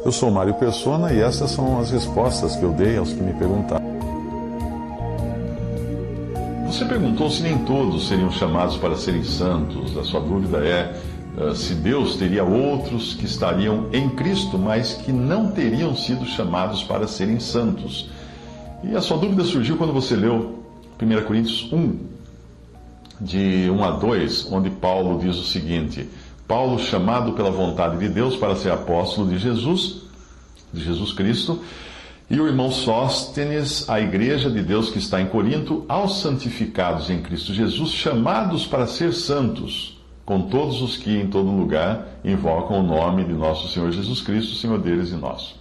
Eu sou Mário Persona e essas são as respostas que eu dei aos que me perguntaram. Você perguntou se nem todos seriam chamados para serem santos. A sua dúvida é se Deus teria outros que estariam em Cristo, mas que não teriam sido chamados para serem santos. E a sua dúvida surgiu quando você leu 1 Coríntios 1, de 1 a 2, onde Paulo diz o seguinte: Paulo, chamado pela vontade de Deus para ser apóstolo de Jesus Cristo, e o irmão Sóstenes, a igreja de Deus que está em Corinto, aos santificados em Cristo Jesus, chamados para ser santos, com todos os que em todo lugar invocam o nome de nosso Senhor Jesus Cristo, Senhor deles e nosso.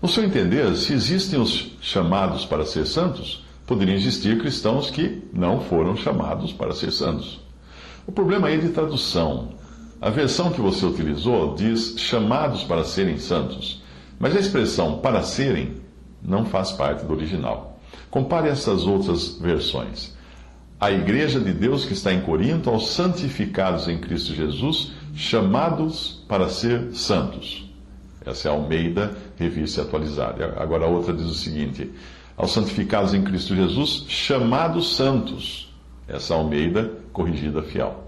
No seu entender, se existem os chamados para ser santos, poderiam existir cristãos que não foram chamados para ser santos. O problema aí é de tradução. A versão que você utilizou diz chamados para serem santos, mas a expressão para serem não faz parte do original. Compare essas outras versões. A igreja de Deus que está em Corinto, aos santificados em Cristo Jesus, chamados para ser santos. Essa é a Almeida, revista atualizada. Agora a outra diz o seguinte: aos santificados em Cristo Jesus, chamados santos. Essa Almeida, corrigida fiel.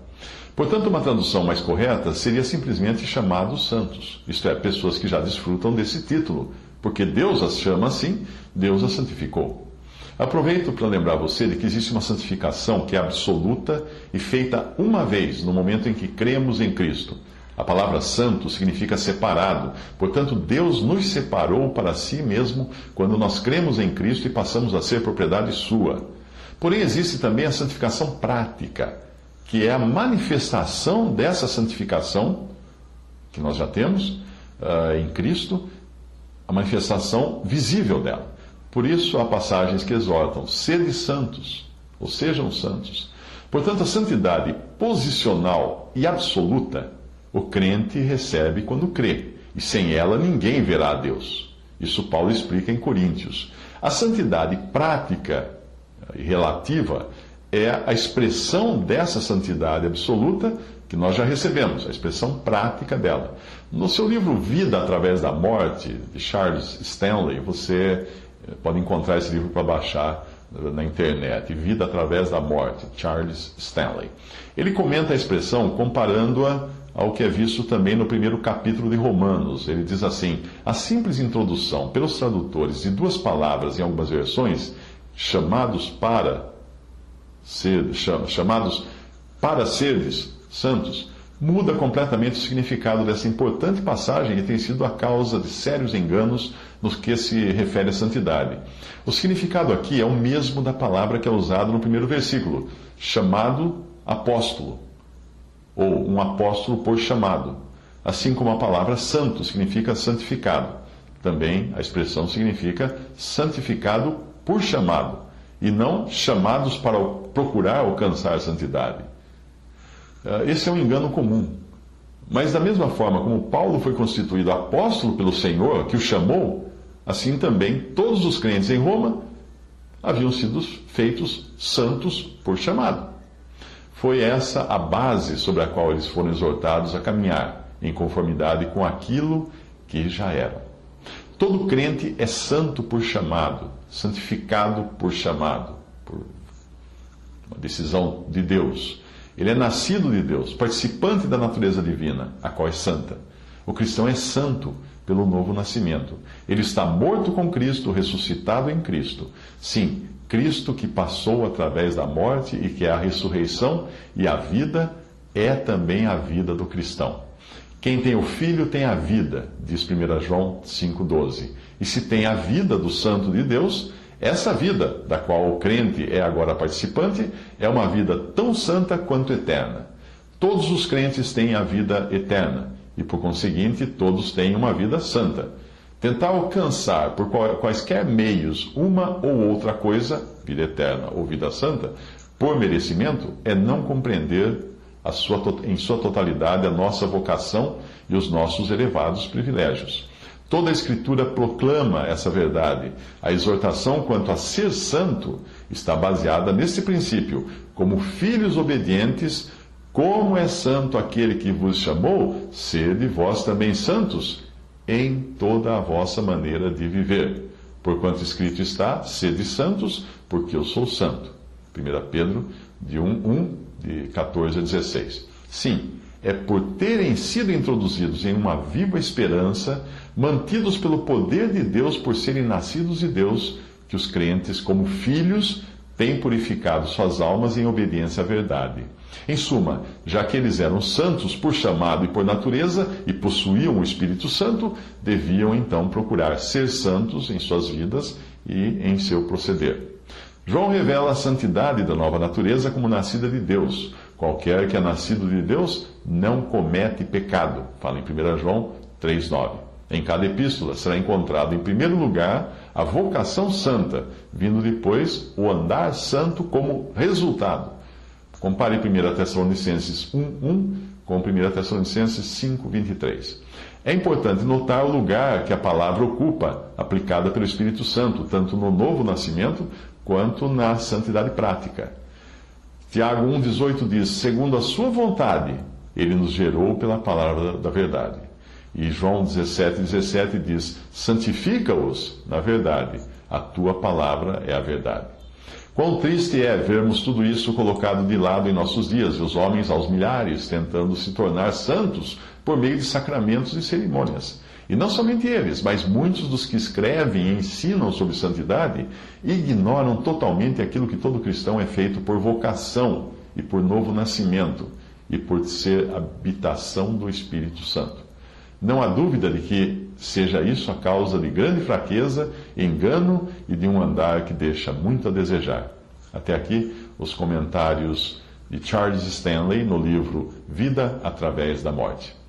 Portanto, uma tradução mais correta seria simplesmente chamados santos, isto é, pessoas que já desfrutam desse título, porque Deus as chama assim, Deus as santificou. Aproveito para lembrar você de que existe uma santificação que é absoluta e feita uma vez, no momento em que cremos em Cristo. A palavra santo significa separado, portanto, Deus nos separou para si mesmo quando nós cremos em Cristo e passamos a ser propriedade sua. Porém, existe também a santificação prática, que é a manifestação dessa santificação que nós já temos em Cristo, a manifestação visível dela. Por isso, há passagens que exortam: sede santos, ou sejam santos. Portanto, a santidade posicional e absoluta, o crente recebe quando crê, e sem ela ninguém verá a Deus. Isso Paulo explica em Coríntios. A santidade prática e relativa é a expressão dessa santidade absoluta que nós já recebemos, a expressão prática dela. No seu livro Vida através da Morte, de Charles Stanley, você pode encontrar esse livro para baixar na internet, Vida através da Morte, Charles Stanley. Ele comenta a expressão comparando-a ao que é visto também no primeiro capítulo de Romanos. Ele diz assim: a simples introdução pelos tradutores de duas palavras em algumas versões, chamados para seres santos, muda completamente o significado dessa importante passagem e tem sido a causa de sérios enganos no que se refere à santidade. O significado aqui é o mesmo da palavra que é usada no primeiro versículo, chamado apóstolo, ou um apóstolo por chamado, assim como a palavra santo significa santificado. Também a expressão significa santificado por chamado, e não chamados para procurar alcançar a santidade. Esse é um engano comum. Mas da mesma forma como Paulo foi constituído apóstolo pelo Senhor, que o chamou, assim também todos os crentes em Roma haviam sido feitos santos por chamado. Foi essa a base sobre a qual eles foram exortados a caminhar, em conformidade com aquilo que já eram. Todo crente é santo por chamado, santificado por chamado, por uma decisão de Deus. Ele é nascido de Deus, participante da natureza divina, a qual é santa. O cristão é santo pelo novo nascimento. Ele está morto com Cristo, ressuscitado em Cristo. Sim, Cristo que passou através da morte e que é a ressurreição e a vida é também a vida do cristão. Quem tem o Filho tem a vida, diz 1 João 5,12. E se tem a vida do Santo de Deus, essa vida, da qual o crente é agora participante, é uma vida tão santa quanto eterna. Todos os crentes têm a vida eterna, e por conseguinte, todos têm uma vida santa. Tentar alcançar, por quaisquer meios, uma ou outra coisa, vida eterna ou vida santa, por merecimento, é não compreender em sua totalidade a nossa vocação e os nossos elevados privilégios. Toda a Escritura proclama essa verdade. A exortação quanto a ser santo está baseada nesse princípio. Como filhos obedientes, Como é santo aquele que vos chamou, sede vós também santos em toda a vossa maneira de viver. Porquanto escrito está, sede santos, porque eu sou santo. 1 Pedro, de 14 a 16. Sim, é por terem sido introduzidos em uma viva esperança, mantidos pelo poder de Deus por serem nascidos de Deus, que os crentes, como filhos, têm purificado suas almas em obediência à verdade. Em suma, já que eles eram santos por chamado e por natureza e possuíam o Espírito Santo, deviam então procurar ser santos em suas vidas e em seu proceder. João revela a santidade da nova natureza como nascida de Deus. Qualquer que é nascido de Deus não comete pecado. Fala em 1 João 3,9. Em cada epístola será encontrado, em primeiro lugar, a vocação santa, vindo depois o andar santo como resultado. Compare 1 Tessalonicenses 1:1 com 1 Tessalonicenses 5:23. É importante notar o lugar que a palavra ocupa, aplicada pelo Espírito Santo, tanto no novo nascimento quanto na santidade prática. Tiago 1,18 diz: segundo a sua vontade, ele nos gerou pela palavra da verdade. E João 17,17 diz: santifica-os na verdade, a tua palavra é a verdade. Quão triste é vermos tudo isso colocado de lado em nossos dias, e os homens aos milhares tentando se tornar santos por meio de sacramentos e cerimônias. E não somente eles, mas muitos dos que escrevem e ensinam sobre santidade ignoram totalmente aquilo que todo cristão é feito por vocação e por novo nascimento e por ser habitação do Espírito Santo. Não há dúvida de que seja isso a causa de grande fraqueza, engano e de um andar que deixa muito a desejar. Até aqui, os comentários de Charles Stanley no livro Vida através da Morte.